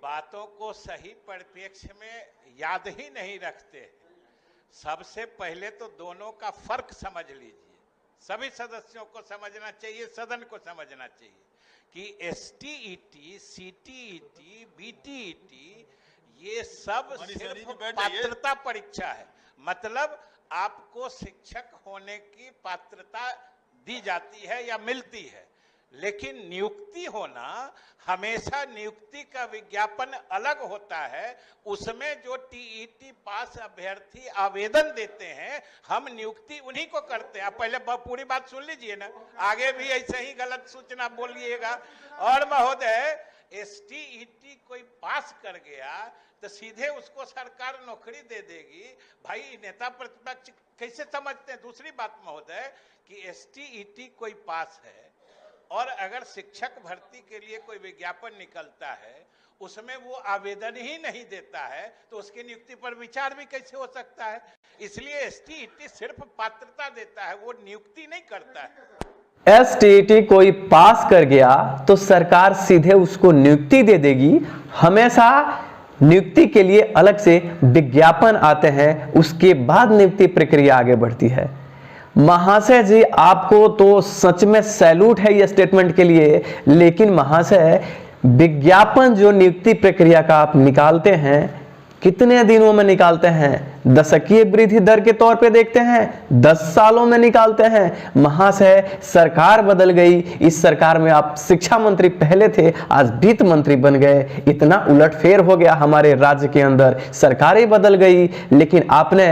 बातों को सही परिप्रेक्ष्य में याद ही नहीं रखते। सबसे पहले तो दोनों का फर्क समझ लीजिए। सभी सदस्यों को समझना चाहिए, सदन को समझना चाहिए कि एसटीईटी, सीटीईटी, बीटीईटी ये सब सिर्फ पात्रता परीक्षा है। मतलब आपको शिक्षक होने की पात्रता दी जाती है या मिलती है, लेकिन नियुक्ति होना, हमेशा नियुक्ति का विज्ञापन अलग होता है। उसमें जो टीईटी पास अभ्यर्थी आवेदन देते हैं, हम नियुक्ति उन्हीं को करते हैं। आप पहले पूरी बात सुन लीजिए ना, आगे भी ऐसे ही गलत सूचना बोलिएगा। और महोदय, एसटीईटी कोई पास कर गया तो सीधे उसको सरकार नौकरी दे देगी? भाई, नेता प्रतिपक्ष कैसे समझते हैं? दूसरी बात महोदय कि एसटीईटी कोई पास है और अगर शिक्षक भर्ती के लिए कोई विज्ञापन निकलता है, उसमें वो आवेदन ही नहीं देता है, तो उसकी नियुक्ति पर विचार भी कैसे हो सकता है? इसलिए एसटीईटी सिर्फ पात्रता देता है, वो नियुक्ति नहीं करता है। एसटीईटी कोई पास कर गया तो सरकार सीधे उसको नियुक्ति दे देगी। हमेशा नियुक्ति के लिए अलग से विज्ञापन आते हैं, उसके बाद नियुक्ति प्रक्रिया आगे बढ़ती है। महाशय जी, आपको तो सच में सैल्यूट है ये स्टेटमेंट के लिए, लेकिन महाशय, विज्ञापन जो नियुक्ति प्रक्रिया का आप निकालते हैं, कितने दिनों में निकालते हैं? दशकीय वृद्धि दर के तौर पे देखते हैं, 10 सालों में निकालते हैं। महाशय, सरकार बदल गई। इस सरकार में आप शिक्षा मंत्री पहले थे, आज वित्त मंत्री बन गए। इतना उलटफेर हो गया हमारे राज्य के अंदर, सरकारें बदल गई। लेकिन आपने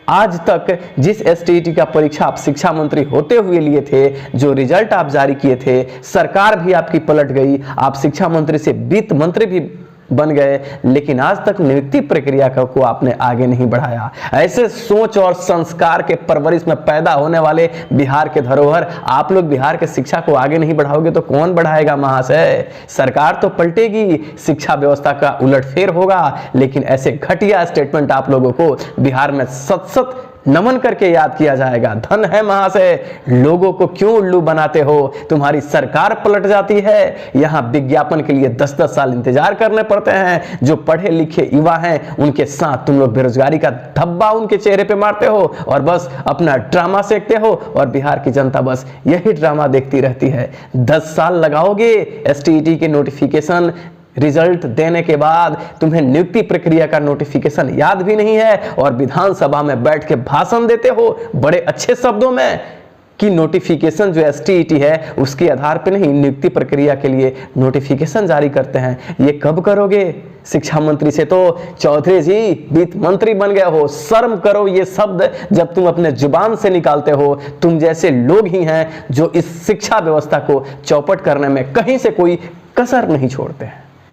आज तक जिस एसटीईटी का परीक्षा आप शिक्षा मंत्री होते हुए लिए थे, जो रिजल्ट आप जारी किए थे, सरकार भी आपकी पलट गई, आप शिक्षा मंत्री से वित्त मंत्री भी बन गए, लेकिन आज तक नियुक्ति प्रक्रिया को आपने आगे नहीं बढ़ाया। ऐसे सोच और संस्कार के परवरिश में पैदा होने वाले बिहार के धरोहर, आप लोग बिहार के शिक्षा को आगे नहीं बढ़ाओगे तो कौन बढ़ाएगा महाशय? सरकार तो पलटेगी, शिक्षा व्यवस्था का उलटफेर होगा, लेकिन ऐसे घटिया स्टेटमेंट आप लोगों को बिहार में सत नमन करके याद किया जाएगा। धन है महाशय, लोगों को क्यों उल्लू बनाते हो? तुम्हारी सरकार पलट जाती है, यहां विज्ञापन के लिए 10-10 साल इंतजार करने पड़ते हैं। जो पढ़े लिखे युवा हैं, उनके साथ तुम लोग बेरोजगारी का धब्बा उनके चेहरे पे मारते हो और बस अपना ड्रामा सेकते हो, और बिहार की जनता बस यही ड्रामा देखती रहती है। 10 साल लगाओगे एसटीईटी के नोटिफिकेशन रिजल्ट देने के बाद, तुम्हें नियुक्ति प्रक्रिया का नोटिफिकेशन याद भी नहीं है, और विधानसभा में बैठ के भाषण देते हो बड़े अच्छे शब्दों में कि नोटिफिकेशन जो एसटीईटी है उसके आधार पर नहीं, नियुक्ति प्रक्रिया के लिए नोटिफिकेशन जारी करते हैं। ये कब करोगे? शिक्षा मंत्री से तो चौधरी जी वित्त मंत्री बन गए हो। शर्म करो ये शब्द जब तुम अपने जुबान से निकालते हो। तुम जैसे लोग ही हैं जो इस शिक्षा व्यवस्था को चौपट करने में कहीं से कोई कसर नहीं छोड़ते हैं।